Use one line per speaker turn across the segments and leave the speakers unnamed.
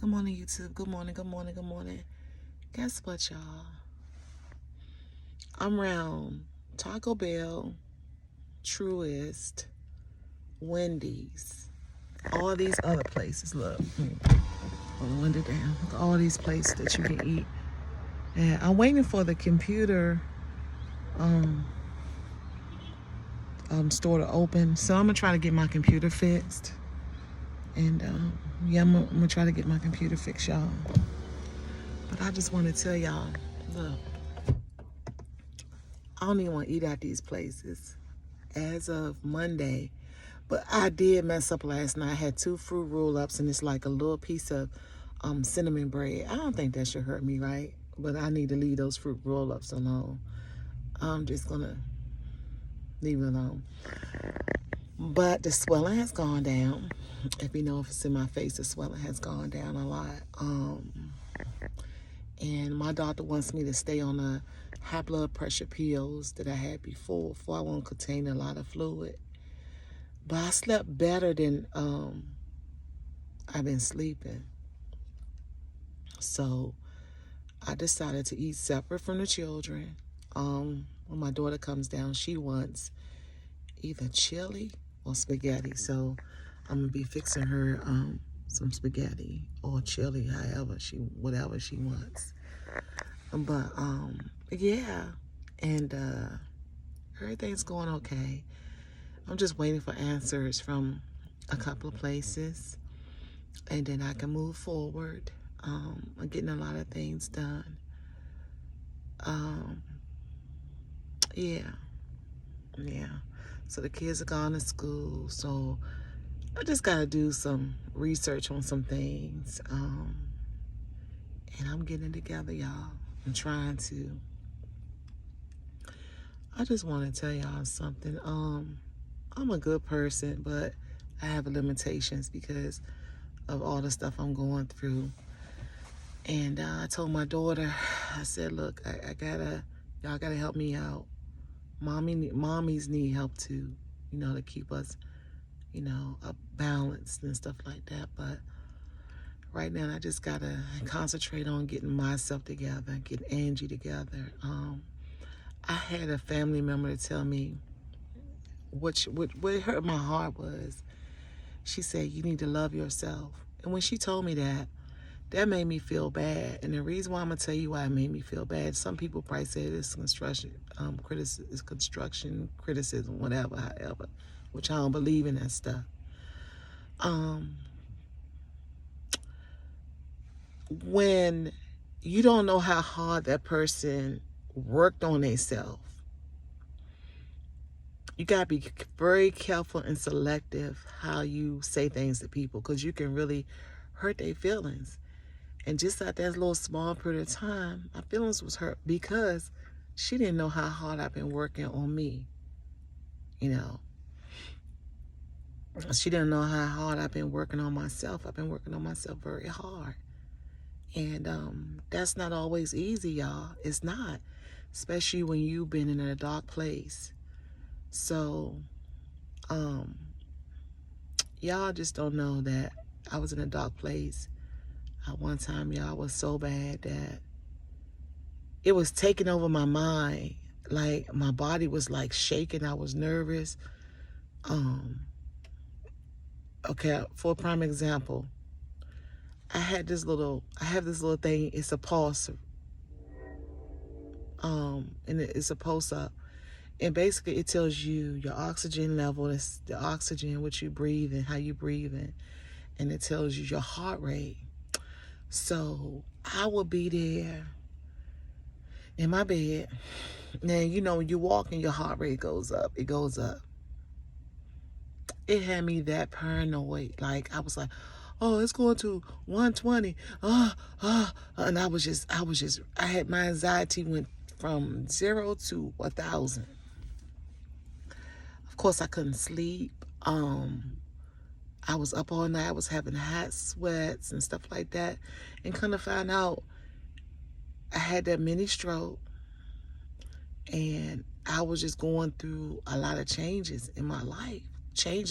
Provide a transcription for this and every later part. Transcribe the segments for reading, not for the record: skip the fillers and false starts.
Good morning, YouTube. Good morning, good morning, good morning. Guess what, y'all? I'm around Taco Bell, Truist, Wendy's, all these other places. Look, hold the window down. Look at all these places that you can eat. And I'm waiting for the computer um, store to open. So I'm going to try to get my computer fixed. And yeah, I'm going to try to get my computer fixed, y'all. But I just want to tell y'all, look, I don't even want to eat at these places as of Monday. But I did mess up last night. I had 2 fruit roll-ups, and it's like a little piece of cinnamon bread. I don't think that should hurt me, right? But I need to leave those fruit roll-ups alone. I'm just going to leave it alone. But the swelling has gone down. If you know if it's in my face, the swelling has gone down a lot. And my doctor wants me to stay on the high blood pressure pills that I had before I won't contain a lot of fluid. But I slept better than I've been sleeping. So I decided to eat separate from the children. When my daughter comes down, she wants either chili or spaghetti. So I'm gonna be fixing her some spaghetti or chili, whatever she wants. But yeah, and everything's going okay. I'm just waiting for answers from a couple of places, and then I can move forward. I'm getting a lot of things done. Yeah. So the kids are gone to school, so I just gotta do some research on some things. And I'm getting it together, y'all. I'm trying to. I just want to tell y'all something. I'm a good person, but I have limitations because of all the stuff I'm going through. And I told my daughter, I said, look, y'all gotta help me out. Mommies need help too, to keep us, balanced and stuff like that. But right now, I just gotta concentrate on getting myself together, getting Angie together. I had a family member tell me what hurt my heart was. She said, you need to love yourself. And when she told me that made me feel bad. And the reason why I'm gonna tell you why it made me feel bad, some people probably say it's construction criticism, whatever, however, which I don't believe in that stuff. When you don't know how hard that person worked on themselves, you gotta be very careful and selective how you say things to people, because you can really hurt their feelings. And just at that little small period of time, my feelings was hurt because she didn't know how hard I've been working on me. She didn't know how hard I've been working on myself. I've been working on myself very hard. And that's not always easy, y'all. It's not, especially when you've been in a dark place. So, y'all just don't know that I was in a dark place. At one time, y'all, was so bad that it was taking over my mind. Like, my body was like shaking. I was nervous. Okay, for a prime example, I have this little thing. It's a pulse. And it's a pulse up. And basically it tells you your oxygen level. It's the oxygen, what you breathe and how you breathe in. And it tells you your heart rate. So I will be there in my bed. Now, when you walk and your heart rate goes up, it goes up. It had me that paranoid. Like, I was like, oh, it's going to 120. And I had my anxiety went from 0 to 1,000. Of course, I couldn't sleep. I was up all night. I was having hot sweats and stuff like that. And kind of found out I had that mini stroke. And I was just going through a lot of changes in my life.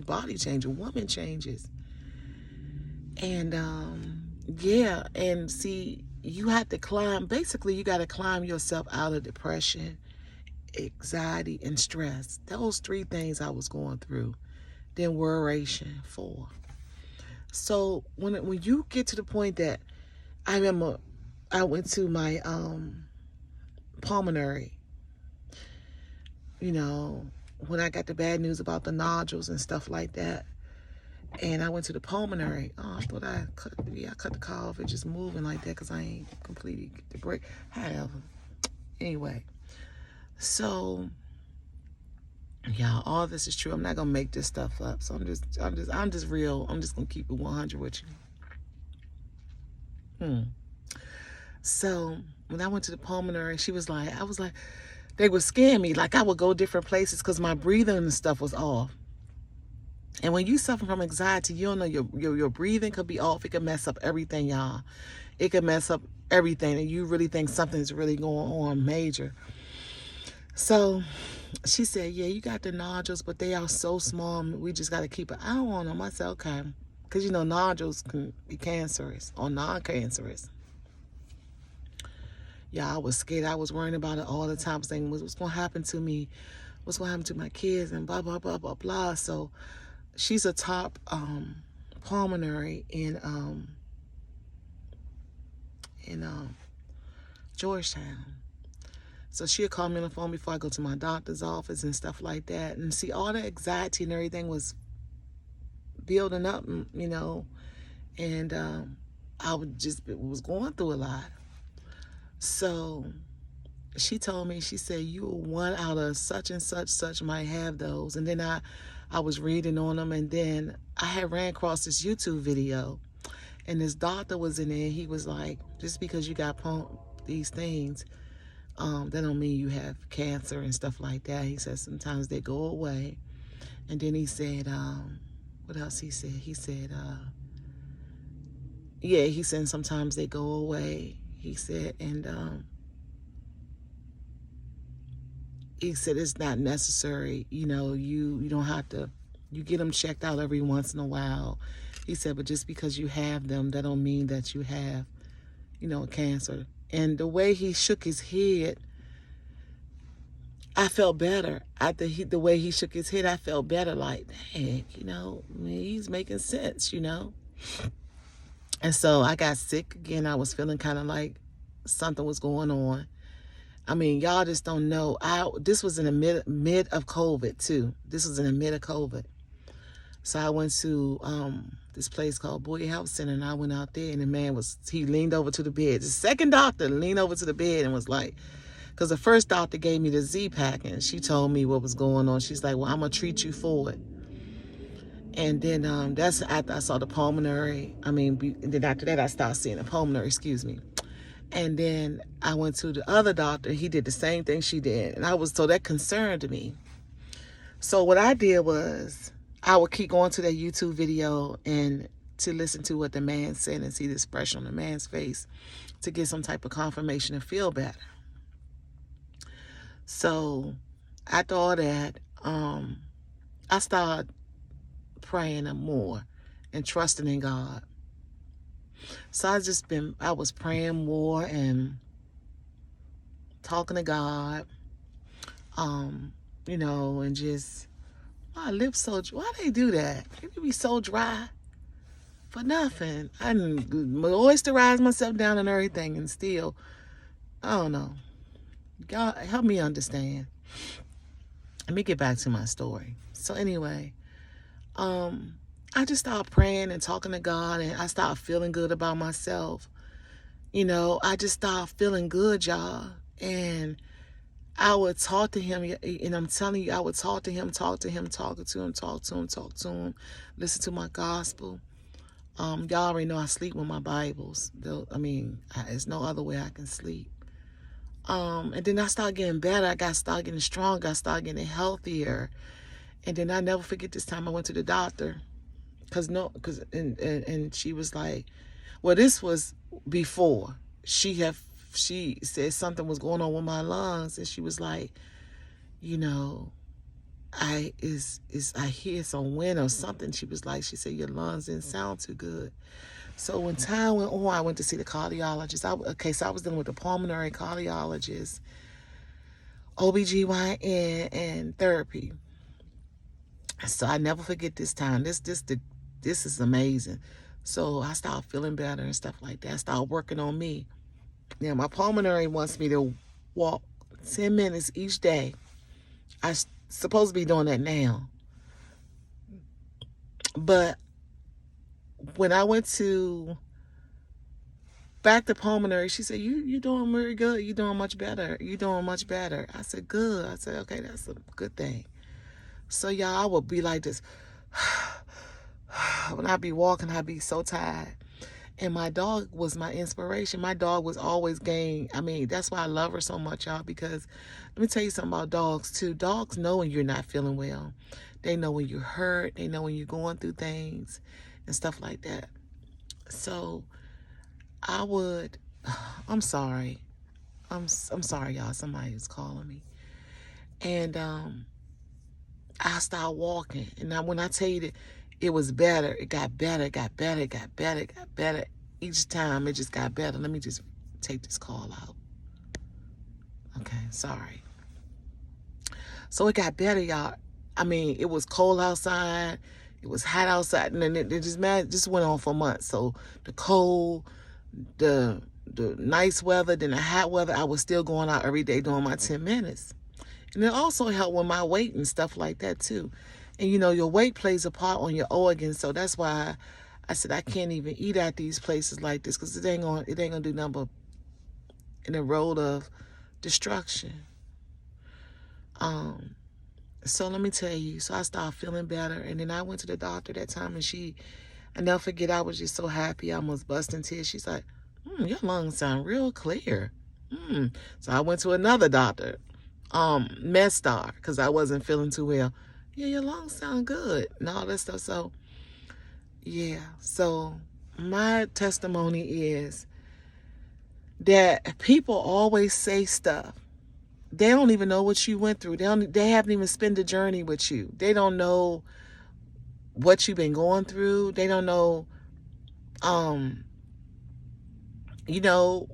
Body changes, woman changes. And yeah, and see, you have to climb, basically you got to climb yourself out of depression, anxiety, and stress. Those three things I was going through. Then worration, four. So when you get to the point that I remember I went to my pulmonary, you know, when I got the bad news about the nodules and stuff like that. And I went to the pulmonary. Oh, I thought I cut the call off. It just moving like that because I ain't completely get the break. However, anyway, so yeah, all this is true. I'm not gonna make this stuff up. So I'm just real. I'm just gonna keep it 100 with you. So when I went to the pulmonary, I was like, they would scare me. Like I would go different places because my breathing and stuff was off. And when you suffer from anxiety, you don't know your breathing could be off. It could mess up everything, y'all. It could mess up everything, and you really think something's really going on major. So she said, yeah, you got the nodules, but they are so small. We just got to keep an eye on them. I said, okay. Because, you know, nodules can be cancerous or non-cancerous. Yeah, I was scared. I was worrying about it all the time, saying, what's going to happen to me? What's going to happen to my kids? And blah, blah, blah, blah, blah. So she's a top pulmonary in Georgetown. So she'll call me on the phone before I go to my doctor's office and stuff like that. And see, all the anxiety and everything was building up, you know, and I was going through a lot. So she told me, she said, you were one out of such and such might have those. And then I was reading on them, and then I had ran across this YouTube video, and this doctor was in there. He was like, just because you got these things, that don't mean you have cancer and stuff like that. He said sometimes they go away. And then he said, what else he said? He said, yeah, he said sometimes they go away. He said, and he said it's not necessary. You know, you don't have to, you get them checked out every once in a while. He said, but just because you have them, that don't mean that you have, you know, cancer. And the way he shook his head, I felt better. After the way he shook his head, I felt better. Like, dang, you know, I mean, he's making sense, you know. And so I got sick again. I was feeling kind of like something was going on. I mean, y'all just don't know. This was in the mid of COVID too. This was in the mid of COVID. So I went to this place called Boyd Health Center, and I went out there, and the man he leaned over to the bed. The second doctor leaned over to the bed and was like, because the first doctor gave me the Z-Pack, and she told me what was going on. She's like, well, I'm going to treat you for it. And then that's after I saw the pulmonary. And then after that, I started seeing the pulmonary, excuse me. And then I went to the other doctor. He did the same thing she did. And so that concerned me. So what I did was I would keep going to that YouTube video and to listen to what the man said and see the expression on the man's face to get some type of confirmation and feel better. So after all that, I started praying more and trusting in God. So I was praying more and talking to God, you know, and just, my lips why they do that? They be so dry for nothing. I moisturize myself down and everything, and still, I don't know. God, help me understand. Let me get back to my story. So anyway, I just started praying and talking to God, and I started feeling good about myself. You know, I just started feeling good, y'all. And I would talk to him, and I'm telling you, I would talk to him, talk to him, listen to my gospel. Y'all already know I sleep with my Bibles. There's no other way I can sleep. And then I started getting better. I started getting stronger. I started getting healthier. And then I never forget this time I went to the doctor. And she was like, well, this was before. She said something was going on with my lungs. And she was like, you know, I hear some wind or something. She said, your lungs didn't sound too good. So when time went on, I went to see the cardiologist. So I was dealing with the pulmonary cardiologist, OBGYN, and therapy. So I never forget this time. This is amazing. So I started feeling better and stuff like that. I started working on me. Now my pulmonary wants me to walk 10 minutes each day. I'm supposed to be doing that now. But when I went back to pulmonary, she said, you doing very good. You doing much better. You doing much better. I said, good. I said, okay, that's a good thing. So y'all, I would be like this. When I be walking, I be so tired. And my dog was my inspiration. My dog was always game. I mean, that's why I love her so much, y'all, because let me tell you something about dogs, too. Dogs know when you're not feeling well. They know when you're hurt. They know when you're going through things and stuff like that. So I'm sorry. I'm sorry, y'all. Somebody was calling me. And I started walking. And now when I tell you that it was better, it got better, it got better, it got better, it got better. Each time it just got better. Let me just take this call out. Okay, sorry. So it got better, y'all. I mean, it was cold outside. It was hot outside. And then it just went on for months. So the cold, the nice weather, then the hot weather, I was still going out every day doing my 10 minutes. And it also helped with my weight and stuff like that too. And you know, your weight plays a part on your organs, so that's why I said I can't even eat at these places like this, because it ain't gonna do nothing but in the road of destruction. So let me tell you, so I started feeling better, and then I went to the doctor that time, and I never forget, I was just so happy, I almost bust in tears. She's like, your lungs sound real clear. So I went to another doctor, MedStar, because I wasn't feeling too well. Yeah, your lungs sound good and all that stuff. So yeah, so my testimony is that people always say stuff. They don't even know what you went through. They haven't even spent the journey with you. They don't know what you've been going through. They don't know you know,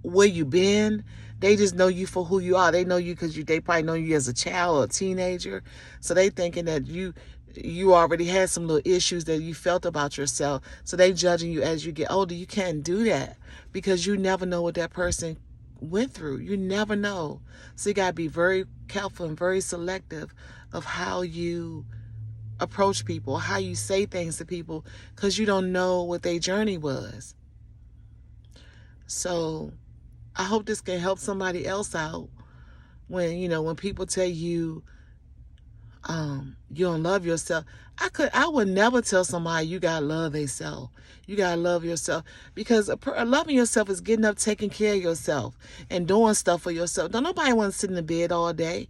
where you been. They just know you for who you are. They know you because they probably know you as a child or a teenager. So they thinking that you already had some little issues that you felt about yourself. So they judging you as you get older. You can't do that because you never know what that person went through. You never know. So you got to be very careful and very selective of how you approach people, how you say things to people, because you don't know what their journey was. So I hope this can help somebody else out when people tell you you don't love yourself. I would never tell somebody you gotta love themselves. You gotta love yourself, because loving yourself is getting up, taking care of yourself, and doing stuff for yourself. Don't nobody want to sit in the bed all day.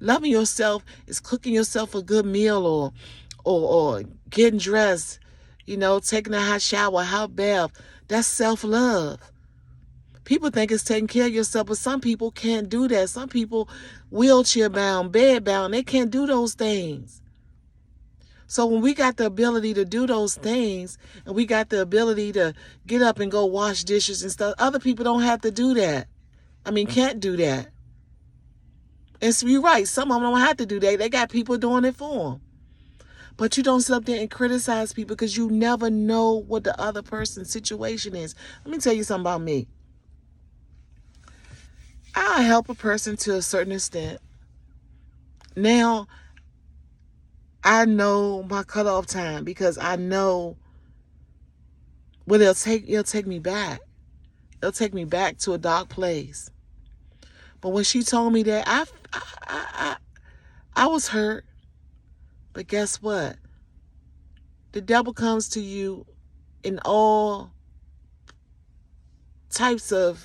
Loving yourself is cooking yourself a good meal, or getting dressed, taking a hot shower, hot bath. That's self-love. People think it's taking care of yourself, but some people can't do that. Some people wheelchair bound, bed bound, they can't do those things. So when we got the ability to do those things, and we got the ability to get up and go wash dishes and stuff, other people don't have to do that. Can't do that. And so you're right, some of them don't have to do that. They got people doing it for them. But you don't sit up there and criticize people, because you never know what the other person's situation is. Let me tell you something about me. I help a person to a certain extent. Now, I know my cutoff time, because I know what it'll take me back. It'll take me back to a dark place. But when she told me that, I was hurt. But guess what? The devil comes to you in all types of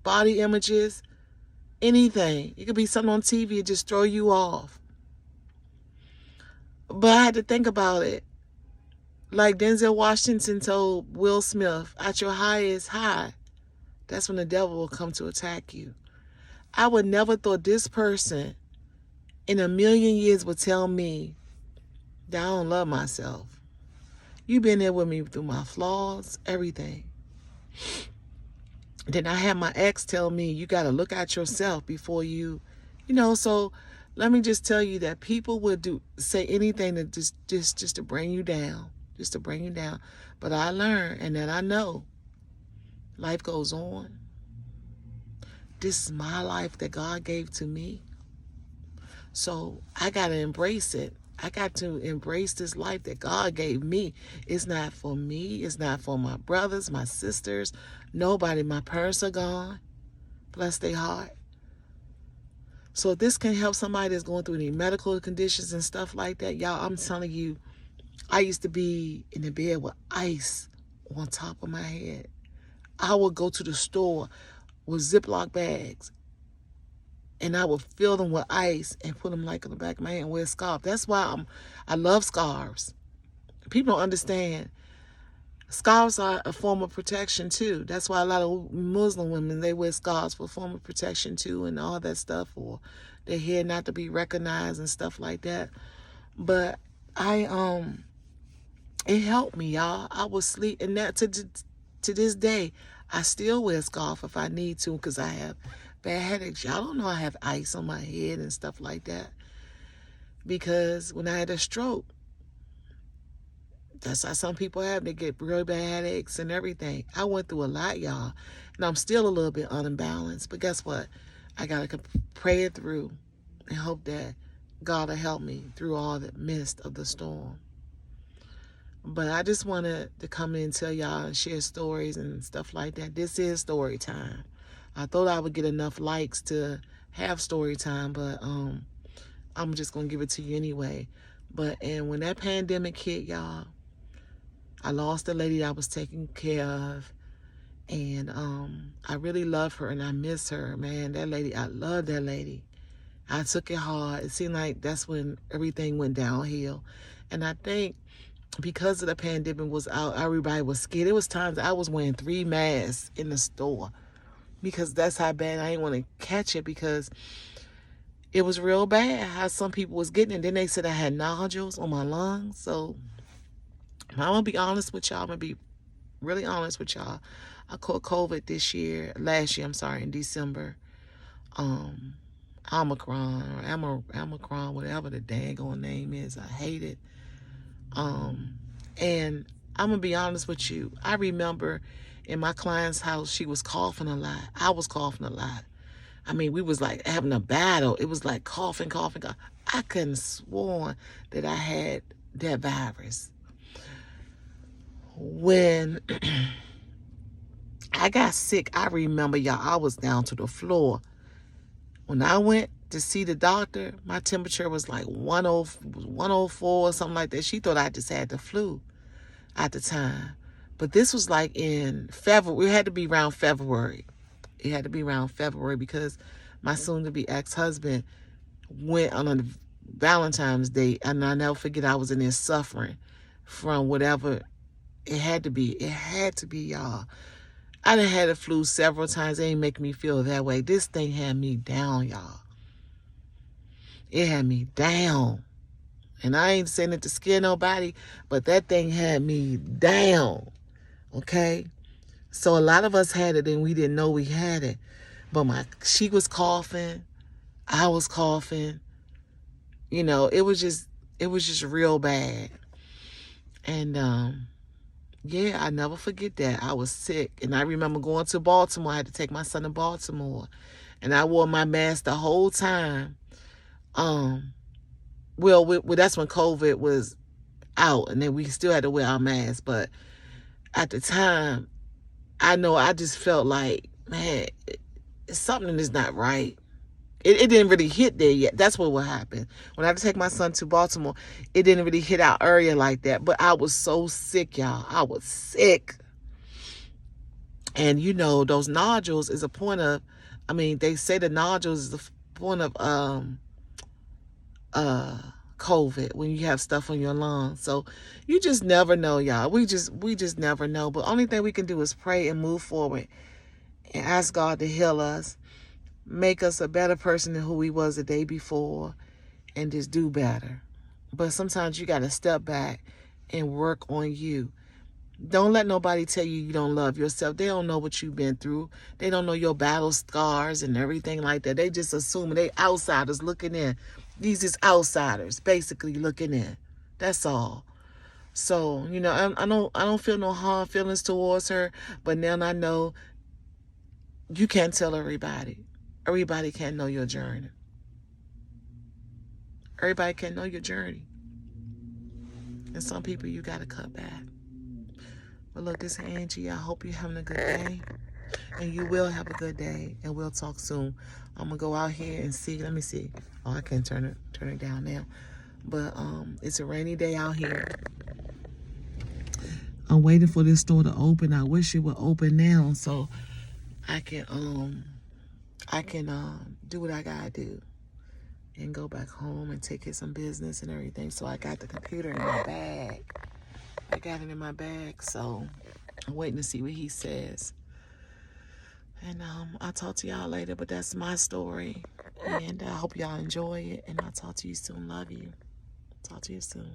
body images, anything. It could be something on TV and just throw you off. But I had to think about it. Like Denzel Washington told Will Smith, at your highest high, that's when the devil will come to attack you. I would never thought this person in a million years would tell me that I don't love myself. You've been there with me through my flaws, everything. Then I had my ex tell me, you got to look at yourself before you know. So let me just tell you that people would say anything to just to bring you down, just to bring you down. But I learned, and then I know life goes on. This is my life that God gave to me. So I got to embrace it. I got to embrace this life that God gave me. It's not for me. It's not for my brothers, my sisters, nobody. My parents are gone. Bless their heart. So if this can help somebody that's going through any medical conditions and stuff like that, y'all, I'm telling you, I used to be in the bed with ice on top of my head. I would go to the store with Ziploc bags, and I would fill them with ice and put them like on the back of my hand and wear a scarf. That's why I love scarves. People don't understand. Scarves are a form of protection too. That's why a lot of Muslim women, they wear scarves for a form of protection too, and all that stuff, or their hair not to be recognized and stuff like that. But it helped me, y'all. I would sleep, and that to this day, I still wear a scarf if I need to, because I have bad headaches. Y'all don't know I have ice on my head and stuff like that, because when I had a stroke, that's how some people have. They get really bad headaches and everything. I went through a lot, y'all, and I'm still a little bit unbalanced. But guess what? I got to pray it through and hope that God will help me through all the mist of the storm. But I just wanted to come in and tell y'all and share stories and stuff like that. This is story time. I thought I would get enough likes to have story time, but I'm just going to give it to you anyway. And when that pandemic hit, y'all, I lost the lady I was taking care of, and I really love her and I miss her, man. That lady, I love that lady. I took it hard. It seemed like that's when everything went downhill. And I think because of the pandemic was out, everybody was scared. There was times I was wearing 3 masks in the store because that's how bad I didn't want to catch it, because it was real bad how some people was getting it. Then they said I had nodules on my lungs. So I'm going to be honest with y'all. I'm going to be really honest with y'all. I caught COVID last year, in December. Omicron, whatever the daggone name is. I hate it. And I'm going to be honest with you. I remember in my client's house, she was coughing a lot. I was coughing a lot. I mean, we was like having a battle. It was like coughing. I couldn't sworn that I had that virus. When I got sick, I remember, y'all, I was down to the floor. When I went to see the doctor, my temperature was like 104 or something like that. She thought I just had the flu at the time. But this was like in February. It had to be around February. It had to be around February because my soon-to-be ex-husband went on a Valentine's Day, and I never forget, I was in there suffering from whatever. It had to be, y'all. I done had the flu several times. It ain't make me feel that way. This thing had me down, y'all. It had me down. And I ain't saying it to scare nobody, but that thing had me down. Okay? So a lot of us had it and we didn't know we had it. But she was coughing. I was coughing. You know, it was just real bad. And yeah, I never forget that. I was sick. And I remember going to Baltimore. I had to take my son to Baltimore. And I wore my mask the whole time. Well, that's when COVID was out. And then we still had to wear our masks. But at the time, I know I just felt like, man, something is not right. It didn't really hit there yet. That's what happened. When I had to take my son to Baltimore, it didn't really hit our area like that. But I was so sick, y'all. I was sick. And, you know, those nodules is a point of, I mean, they say the nodules is the point of COVID, when you have stuff on your lungs. So you just never know, y'all. We just never know. But only thing we can do is pray and move forward and ask God to heal us. Make us a better person than who we was the day before, and just do better. But sometimes you got to step back and work on you. Don't let nobody tell you you don't love yourself. They don't know what you've been through. They don't know your battle scars and everything like that. They just assuming they outsiders looking in. These is outsiders basically looking in. That's all. So, you know, I don't feel no hard feelings towards her, but now I know you can't tell everybody. Everybody can't know your journey. Everybody can't know your journey. And some people you got to cut back. But look, this is Angie. I hope you're having a good day. And you will have a good day. And we'll talk soon. I'm going to go out here and see. Let me see. Oh, I can't turn it down now. But it's a rainy day out here. I'm waiting for this store to open. I wish it would open now so I can do what I gotta do and go back home and take care of some business and everything. So I got the computer in my bag. I got it in my bag, so I'm waiting to see what he says. And I'll talk to y'all later, but that's my story. And I hope y'all enjoy it. And I'll talk to you soon. Love you. Talk to you soon.